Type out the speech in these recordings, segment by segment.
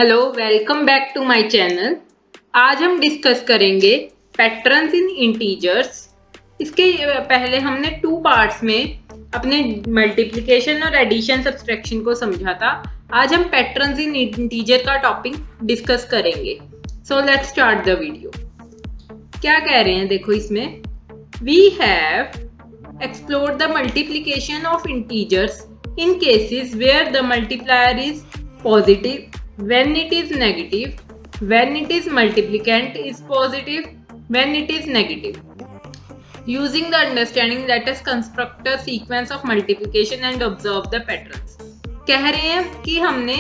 Hello, welcome back to my channel. आज हम discuss करेंगे पैटर्न्स इन इंटीजर्स। इसके पहले हमने टू पार्ट्स में अपने मल्टीप्लिकेशन और एडिशन सब्सट्रैक्शन को समझा था। आज हम पैटर्न्स इन इंटीजर का टॉपिक डिस्कस करेंगे। So let's start the video. क्या कह रहे हैं देखो इसमें, we have explored the multiplication of integers in cases where the multiplier is positive, when it is negative, when it is multiplicand is positive, when it is negative. Using the understanding, let us construct a sequence of multiplication and observe the patterns. कह रहे हैं कि हमने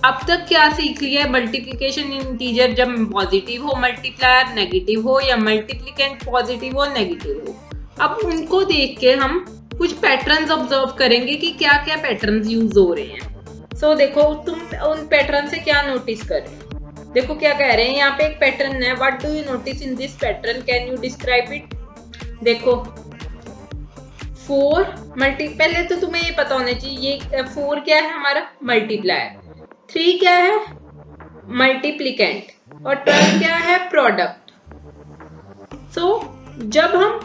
अब तक क्या सीख लिया है मल्टीप्लिकेशन इंटीजर जब पॉजिटिव हो, मल्टीप्लायर नेगेटिव हो या मल्टीप्लिकेंट पॉजिटिव हो नेगेटिव हो। अब उनको देख के हम कुछ पैटर्न्स ऑब्जर्व करेंगे कि क्या क्या पैटर्न्स यूज हो रहे हैं। सो देखो तुम उन पैटर्न से क्या नोटिस कर रहे हो। देखो क्या कह रहे हैं, यहाँ पे एक पैटर्न है। What do you notice in this pattern, can you describe it. देखो 4 पहले तो तुम्हें ये पता होना चाहिए ये 4 क्या है हमारा मल्टीप्लायर, 3 क्या है मल्टीप्लिकेंट और 12 क्या है प्रोडक्ट। सो जब हम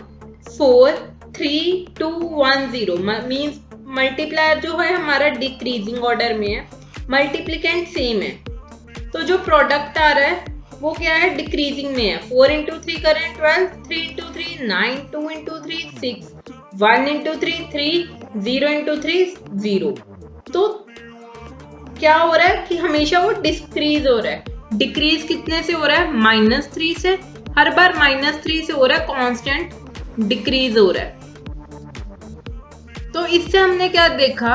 4 3 2 1 0 मीन्स मल्टीप्लायर जो है हमारा डिक्रीजिंग ऑर्डर में है, मल्टीप्लिकेंट सेम है, तो जो प्रोडक्ट आ रहा है वो क्या है डिक्रीजिंग में है। 4 into 3 करें 12, 3 into 3 9, 2 into 3 6, 1 into 3 3, 0 into 3 0। तो क्या हो रहा है कि हमेशा वो डिक्रीज हो रहा है। डिक्रीज कितने से हो रहा है -3 से, हर बार -3 से हो रहा है, कांस्टेंट डिक्रीज हो रहा है। तो इससे हमने क्या देखा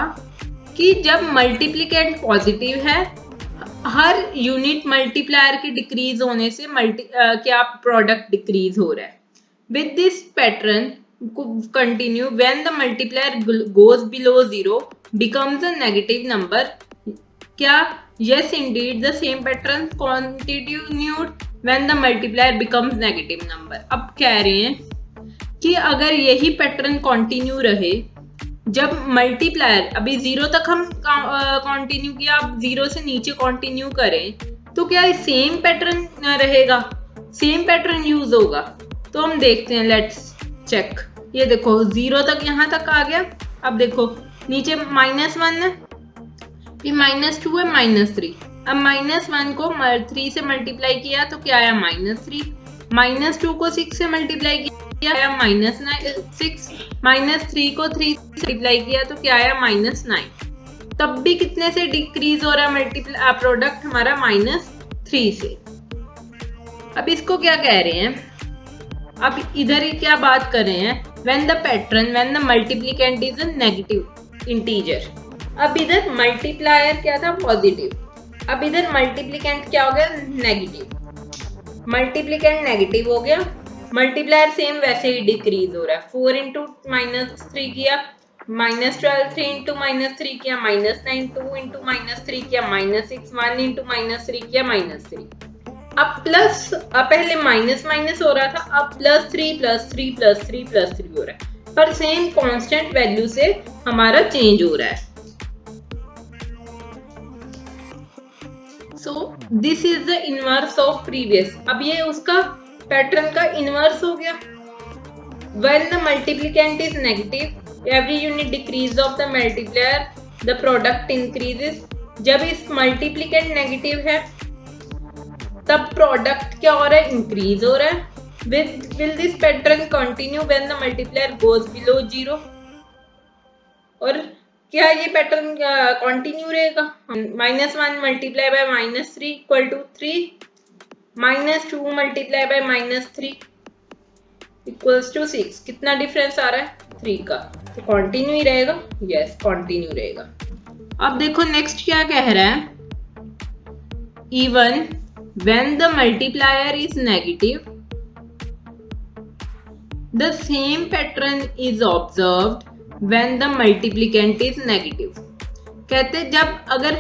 कि जब मल्टीप्लिकेंट पॉजिटिव है, हर यूनिट मल्टीप्लायर के डिक्रीज होने से क्या प्रोडक्ट डिक्रीज हो रहा है। With this pattern continue when the multiplier goes below 0 becomes a negative number. क्या yes indeed the same pattern continued when the multiplier becomes negative number. अब कह रहे हैं कि अगर यही पैटर्न कंटिन्यू रहे, जब मल्टीप्लायर अभी 0 तक हम कंटिन्यू किया, अब 0 से नीचे कंटिन्यू करें तो क्या सेम पैटर्न रहेगा, सेम पैटर्न यूज होगा। तो हम देखते हैं, लेट्स चेक। ये देखो 0 तक यहाँ तक आ गया। अब देखो नीचे -1 है, फिर -2 है, -3। अब -1 को 3 से मल्टीप्लाई किया तो क्या आया -3, -2 को 6 से मल्टीप्लाई किया -6, -3 को 3 से मल्टीप्लाई किया तो क्या आया -9। तब भी कितने से डिक्रीज हो रहा है मल्टीप्लाई प्रोडक्ट हमारा -3 से। अब इसको क्या कह रहे हैं, अब इधर ही क्या बात कर रहे हैं, when the multiplicand is a negative integer. अब इधर मल्टीप्लायर क्या था पॉजिटिव, अब इधर मल्टीप्लिकेंट क्या हो गया नेगेटिव। मल्टीप्लिकेंट नेगेटिव हो गया, मल्टीप्लायर सेम वैसे ही डिक्रीज हो रहा है। 4 into -3 किया -12, 3 into -3 किया -9, 2 into -3 किया -6, 1 into -3 किया -3। अब प्लस, पहले माइनस हो रहा था, अब +3 +3 +3 +3 हो रहा है, पर सेम कांस्टेंट वैल्यू से हमारा चेंज हो रहा है। So this is the inverse of previous. अब ये उसका पैटर्न का इनवर्स हो गया। When the multiplicand is negative, every unit decrease of the multiplier, the product increases. जब इस मल्टीप्लिकेंट नेगेटिव है तब प्रोडक्ट क्या हो रहा है इंक्रीज हो रहा है। Will this pattern continue when the multiplier goes below 0? और क्या ये पैटर्न कंटिन्यू रहेगा। -1 multiply by -3 equal to 3, -2 multiply by -3 equals to 6। कितना डिफरेंस आ रहा है 3 का, तो कंटिन्यू ही रहेगा। यस कंटिन्यू रहेगा। अब देखो नेक्स्ट क्या कह रहा है, even when the multiplier is negative the same pattern is observed when the multiplicand is negative. कहते जब अगर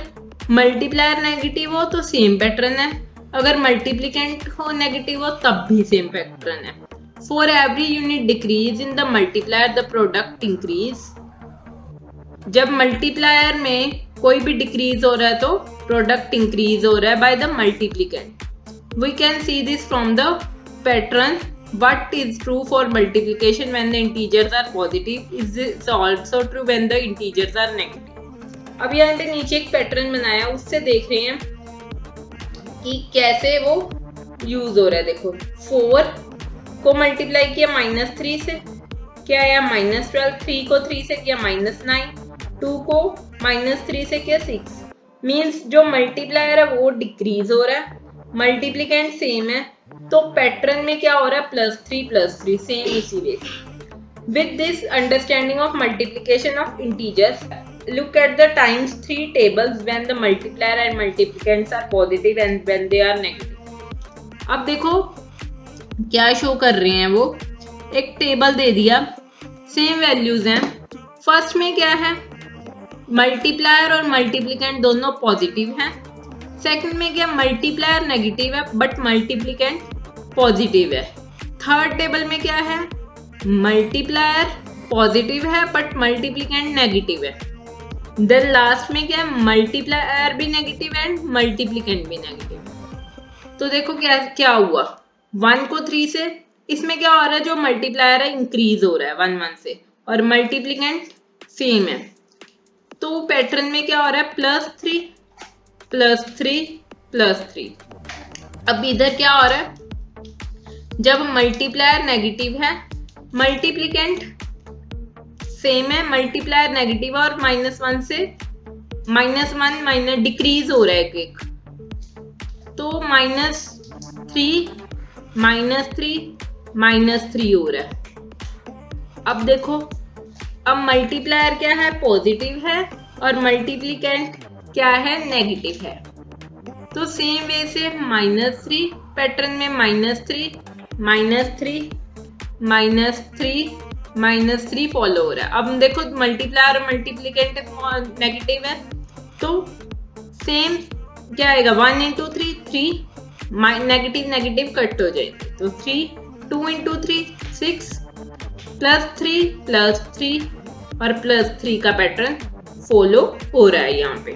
मल्टीप्लायर नेगेटिव हो तो सेम पैटर्न है, अगर मल्टीप्लिकेंट हो नेगेटिव हो तब भी सेम पैटर्न है। For every unit decrease in the multiplier the product increase. जब मल्टीप्लायर में कोई भी डिक्रीज हो रहा है तो प्रोडक्ट इंक्रीज हो रहा है by the multiplicand. We can see this from the pattern. What is true for multiplication when the integers are positive? Is this also true when the integers are negative? अब यहाँ पे नीचे एक pattern बनाया, उससे देख रहे हैं कि कैसे वो यूज हो रहा है. देखो 4 को मल्टीप्लाई किया -3 से, क्या आया -12. 3 को 3 से किया -9. 2 को -3 से किया 6. मीन्स जो मल्टीप्लायर है वो डिक्रीज हो रहा है, मल्टीप्लिकेंट सेम है. तो पैटर्न में क्या हो रहा है +3 सेम इसी way. With this understanding of multiplication of integers, look at the times 3 tables when the multiplier and multiplicants are positive and when they are negative. अब देखो क्या शो कर रहे हैं वो. एक टेबल दे दिया, सेम वैल्यूज हैं. फर्स्ट में क्या है, मल्टीप्लायर और मल्टीप्लिकेंट दोनों पॉजिटिव हैं. सेकंड में क्या, मल्टीप्लायर नेगेटिव है बट मल्टीप्लिकेंट पॉजिटिव है. थर्ड टेबल में क्या है, मल्टीप्लायर पॉजिटिव है बट मल्टीप्लिकेंट नेगेटिव है. देन लास्ट में क्या है, मल्टीप्लायर भी नेगेटिव एंड मल्टीप्लिकेंट भी नेगेटिव. तो देखो क्या क्या हुआ, 1 को 3 से, इसमें क्या हो रहा है, जो मल्टीप्लायर है इंक्रीज हो रहा है 1 से और मल्टीप्लिकेंट सेम है. तो पैटर्न में क्या हो रहा है +3 +3 +3. अब इधर क्या हो रहा है, जब मल्टीप्लायर नेगेटिव है मल्टीप्लिकेंट सेम है, मल्टीप्लायर नेगेटिव और -1 से -1 डिक्रीज हो रहा है एक. तो -3 -3 हो रहा है. अब देखो, अब मल्टीप्लायर क्या है पॉजिटिव है और मल्टीप्लिकेंट क्या है नेगेटिव है. तो सेम वे से -3 पैटर्न में -3 -3 फॉलो हो रहा है. अब देखो मल्टीप्लायर और मल्टीप्लिकेंट नेगेटिव है तो सेम क्या आएगा, 1 × 3 3, नेगेटिव कट हो जाएंगे तो 3, 2 × 3 6, +3 और +3 का पैटर्न फॉलो हो रहा है यहाँ पे.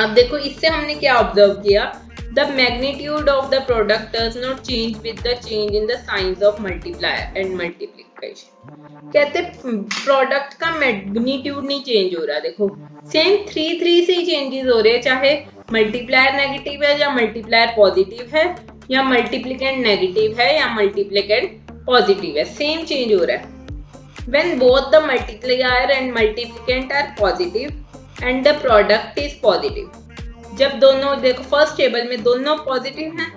अब देखो इससे हमने क्या ऑब्जर्व किया, the magnitude of the product does not change with the change in the science of multiplier and multiplication. कहते प्रोडक्ट का मैग्नीट्यूड नहीं चेंज हो रहा. देखो सेम 3 से ही चेंजेस हो रहे हैं, चाहे मल्टीप्लायर नेगेटिव है या मल्टीप्लायर पॉजिटिव है या मल्टीप्लिकेंट नेगेटिव है या मल्टीप्लिकेंट पॉजिटिव है, सेम चेंज हो रहा है. When both the multiplier and multiplicand are positive and the product is positive. जब दोनों, देखो फर्स्ट टेबल में दोनों पॉजिटिव हैं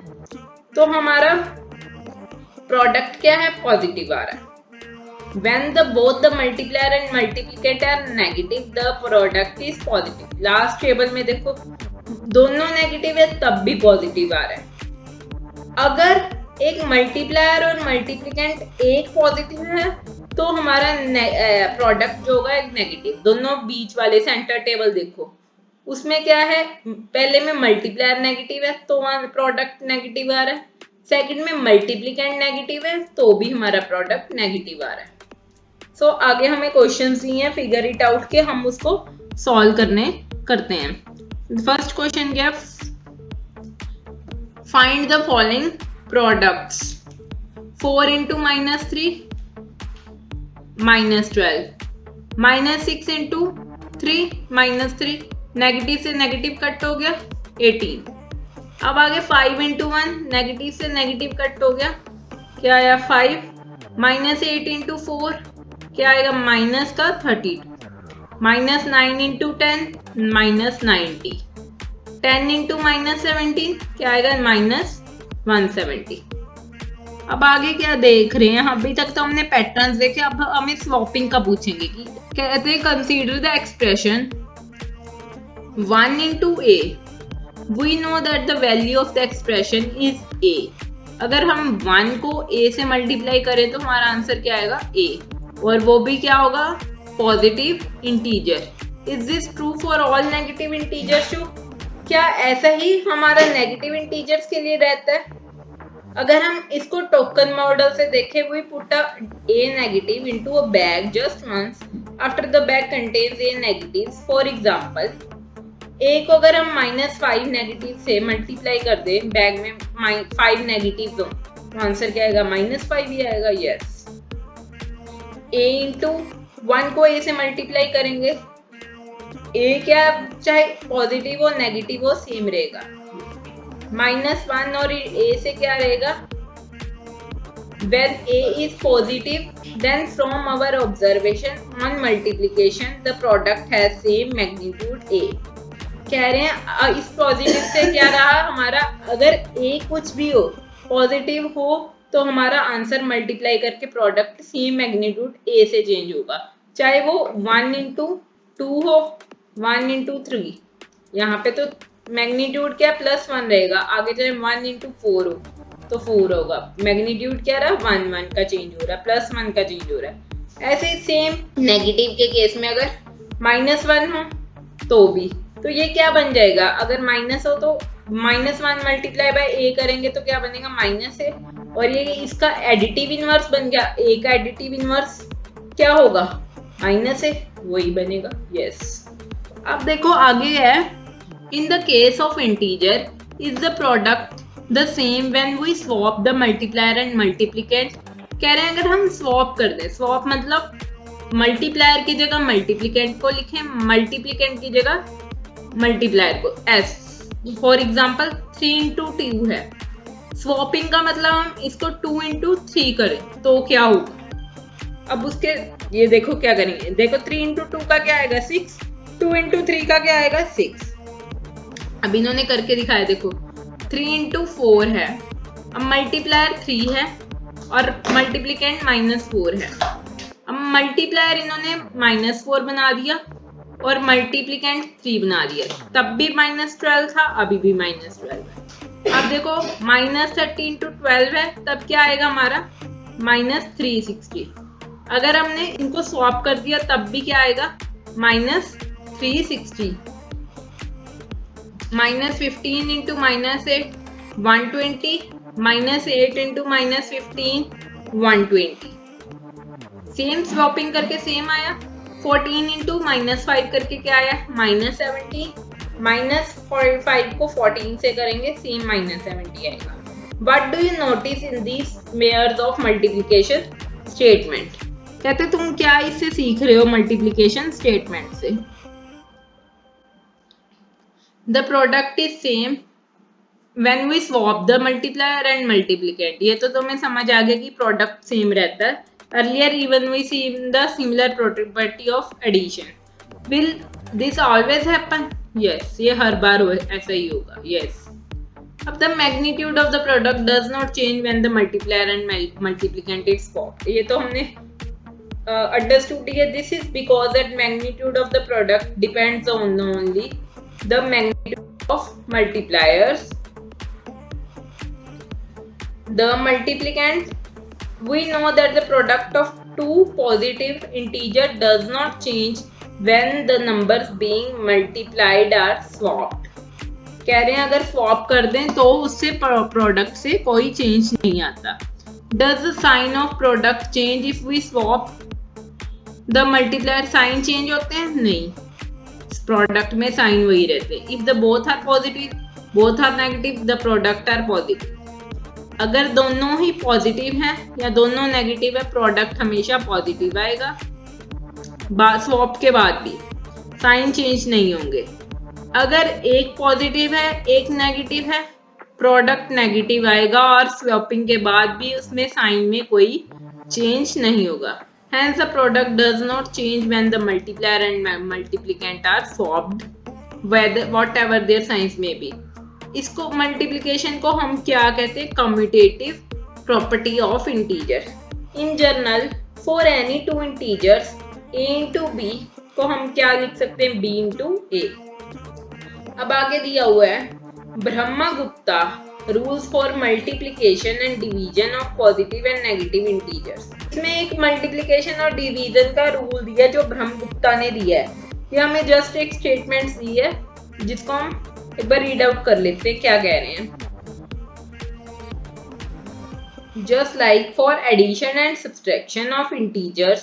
तो हमारा प्रोडक्ट क्या है पॉजिटिव आ रहा है. When both the multiplier and multiplicand are negative, the product is positive. Last table में देखो दोनों नेगेटिव है तब भी पॉजिटिव आ रहा है. अगर एक मल्टीप्लायर और मल्टीप्लिकेंट एक पॉजिटिव है तो हमारा प्रोडक्ट जो होगा एक नेगेटिव. दोनों बीच वाले सेंटर टेबल देखो, उसमें क्या है, पहले में मल्टीप्लायर नेगेटिव है तो प्रोडक्ट नेगेटिव आ रहा है. सेकंड में मल्टीप्लिकेंट नेगेटिव है तो भी हमारा प्रोडक्ट नेगेटिव आ रहा है. सो आगे हमें क्वेश्चंस दिए हैं, फिगर इट आउट के हम उसको सॉल्व करते हैं. फर्स्ट क्वेश्चन क्या, find the following products. 4 × -3 -12, -6 × 3 -3, negative से नेगेटिव कट हो गया 18. अब आगे 5 × 1, नेगेटिव से नेगेटिव कट हो गया, क्या आया 5, -8 × 4 क्या आएगा माइनस का 32, -9 × 10 -90, 10 × -17 क्या आएगा -170. अब आगे क्या देख रहे हैं, अभी तक तो हमने पैटर्न्स देखे, अब हमें स्वैपिंग का पूछेंगे. कि कहते हैं consider the expression 1 × a. We know that the value of the expression is a. अगर हम 1 को a से मल्टीप्लाई करें तो हमारा आंसर क्या आएगा a, और वो भी क्या होगा positive integer. Is this true for all negative integers too. क्या ऐसा ही हमारा नेगेटिव इंटीजर्स के लिए रहता है. अगर हम इसको टोकन मॉडल से देखें, we put a negative into a bag just once after the bag contains a negative. For example, A को अगर हम -5 नेगेटिव से मल्टीप्लाई कर दे, बैग में 5 नेगेटिव हो तो आंसर क्या आएगा? -5 ही आएगा। यस। ए इंटू 1 को ए से मल्टीप्लाई करेंगे, ए क्या चाहे पॉजिटिव हो नेगेटिव हो सेम रहेगा। -1 और ए से क्या रहेगा? When a is positive, then from our observation on multiplication, the product has same magnitude A। कह रहे हैं इस पॉजिटिव से क्या रहा हमारा? अगर a कुछ भी हो, पॉजिटिव हो, तो हमारा आंसर मल्टीप्लाई करके प्रोडक्ट सेम मैग्नीट्यूड a से चेंज होगा, चाहे वो 1 इंटू 2 हो, 1 इंटू 3। यहाँ पे तो मैग्नीट्यूड क्या +1 रहेगा, आगे चाहे 1 इंटू 4 हो तो 4 होगा। मैग्नीट्यूड क्या रहा? 1 का चेंज हो रहा है, +1 का चेंज हो रहा है। ऐसे सेम नेगेटिव के केस में अगर -1 हो तो भी, तो ये क्या बन जाएगा? अगर माइनस हो तो -1 मल्टीप्लाई बाय a करेंगे तो क्या बनेगा? -a। और ये इसका एडिटिव इनवर्स बन गया। a का एडिटिव इनवर्स क्या होगा? -a, वही बनेगा। यस। अब देखो आगे है, in the case of integer is the product the same when we swap the multiplier and multiplicand. कह रहे हैं अगर हम स्वैप कर दें, स्वैप मतलब मल्टीप्लायर की जगह मल्टीप्लिकेंट को लिखें, मल्टीप्लिकेंट की जगह मल्टीप्लायर को s। फॉर एग्जाम्पल 3 इंटू 2 है, स्वैपिंग का मतलब हम इसको 2 इंटू 3 करें तो क्या होगा? अब उसके ये देखो क्या करेंगे, देखो 3 इंटू 2 का क्या आएगा? 6। 2 इंटू 3 का क्या आएगा? 6। अब इन्होंने करके दिखाया, देखो 3 इंटू 4 है, अब मल्टीप्लायर 3 है और मल्टीप्लिकेंट -4 है। अब मल्टीप्लायर इन्होंने -4 बना दिया और मल्टीप्लिकेंट 3 बना दिया, तब भी -12 था, अभी भी -12 है। अब देखो -30 इंटू 12 है, तब क्या आएगा हमारा? -360। अगर हमने इनको स्वैप कर दिया तब भी क्या आएगा? -360। -15 इंटू -8 120, -8 इंटू -15 120। सेम स्वैपिंग करके सेम आया। 14 इंटू -5 करके क्या आया? -17। -5 को 14 से करेंगे, सेम -70 आएगा। What do you notice in these pairs of multiplication statement? कहते तुम क्या इससे सीख रहे हो मल्टीप्लिकेशन स्टेटमेंट से? The product is same when we swap the multiplier and multiplicand। ये तो तुम्हें समझ आ गया कि प्रोडक्ट सेम रहता है। Earlier even we see the similar property of addition। Will this always happen? Yes, ये हर बार ऐसा ही होगा। Yes। अब the magnitude of the product does not change when the multiplier and multiplicand is swapped। ये तो हमने understood है। This is because that magnitude of the product depends on only the magnitude of multipliers। The multiplicand, we know that the product of two positive integer does not change when the numbers being multiplied are swapped। कह रहे हैं अगर swap कर दें तो उससे product से कोई चेंज नहीं आता। Does the sign of product change if we swap the multiplier? Sign change होते हैं? नहीं, प्रोडक्ट में साइन वही रहते। If the both are positive, both are negative, the product are positive. अगर दोनों ही पॉजिटिव हैं या दोनों नेगेटिव है, प्रोडक्ट हमेशा पॉजिटिव आएगा। स्वैप के बाद भी साइन चेंज नहीं होंगे। अगर एक पॉजिटिव है एक नेगेटिव है, प्रोडक्ट नेगेटिव आएगा और स्वैपिंग के बाद भी उसमें साइन में कोई चेंज नहीं होगा। Hence the product does not change when the multiplier and multiplicand are swapped, whatever their signs may be। इसको मल्टीप्लिकेशन को हम क्या कहते हैं? Commutative property of integer. In general for any two integers a into b को हम क्या लिख सकते हैं? b into a। अब आगे दिया हुआ है Brahmagupta rules for multiplication and division of positive and negative integers. इसमें एक मल्टीप्लिकेशन और डिवीजन का रूल दिया जो ब्रह्मगुप्ता ने दिया है। ये हमें जस्ट एक स्टेटमेंट दी है जिसको हम एक बार रीड आउट कर लेते हैं, क्या कह रहे हैं। Just like for addition and subtraction of integers,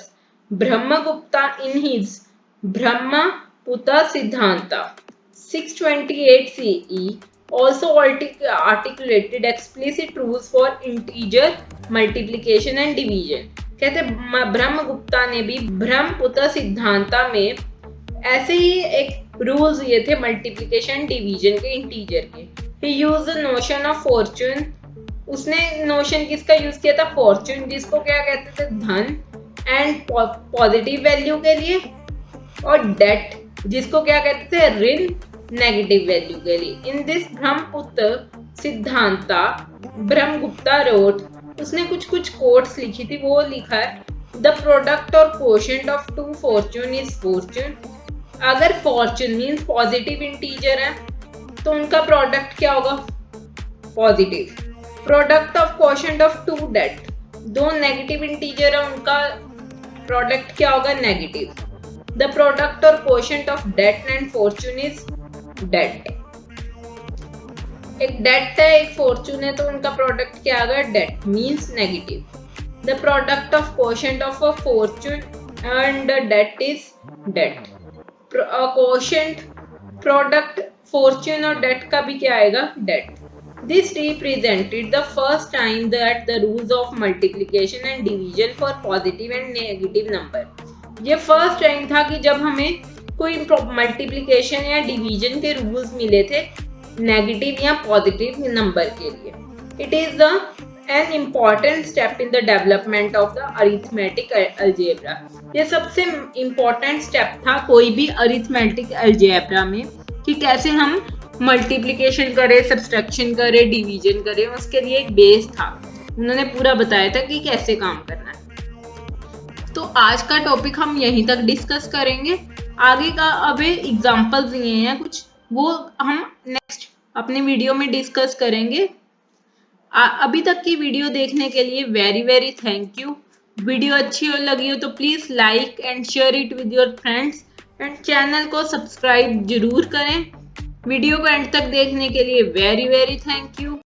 Brahmagupta in his Brahmaputra Siddhanta 628 CE also articulated explicit rules for integer multiplication and division। कहते ब्रह्मगुप्ता ने भी ब्रह्मपुत्र सिद्धांता में ऐसे ही एक रूल्स दिए थे मल्टीप्लिकेशन डिवीजन के इंटीजर के। ही used the notion of Fortune, उसने नोशन किसका यूज किया था? फॉर्चून, जिसको क्या कहते थे? धन, एंड पॉजिटिव वैल्यू के लिए, और डेट, जिसको क्या कहते थे? ऋण, नेगेटिव वैल्यू के लिए। In this Brahmasphuta Siddhanta Brahmagupta wrote, उसने कुछ कोट्स लिखी थी, वो लिखा है द प्रोडक्ट और quotient of two fortune is fortune. अगर फॉर्चून मीन्स पॉजिटिव इंटीजर है तो उनका प्रोडक्ट क्या होगा? Positive. Product of quotient of two debt, दो नेगेटिव इंटीजर है उनका प्रोडक्ट क्या होगा? नेगेटिव। द प्रोडक्ट और quotient of debt and fortune is debt. एक डेट है एक फॉर्चून है तो उनका प्रोडक्ट क्या होगा? Debt means negative. The product of quotient of a fortune and debt is debt. Quotient product fortune और डेट का भी क्या आएगा? Debt. This represented the first time that the rules of multiplication and division for positive and negative number, ये first time था कि जब हमें कोई मल्टीप्लिकेशन या डिवीजन के रूल्स मिले थे नेगेटिव या पॉजिटिव नंबर के लिए। It is an important step in the development of the arithmetic algebra, ये सबसे important step था कोई भी arithmetic algebra में कि कैसे हम मल्टीप्लिकेशन करें, सब्सट्रैक्शन करें, डिवीजन करें, उसके लिए एक बेस था। उन्होंने पूरा बताया था कि कैसे काम करना है। तो आज का टॉपिक हम यहीं तक डिस्कस करेंगे। आगे का अभी एग्जांपल्स दिए हैं कुछ, वो हम नेक्स्ट अपने वीडियो में डिस्कस करेंगे। अभी तक की वीडियो देखने के लिए very very thank you. Video अच्छी लगी हो तो please like and share it with your friends and channel को सब्सक्राइब जरूर करें। वीडियो को एंड तक देखने के लिए वेरी वेरी थैंक यू।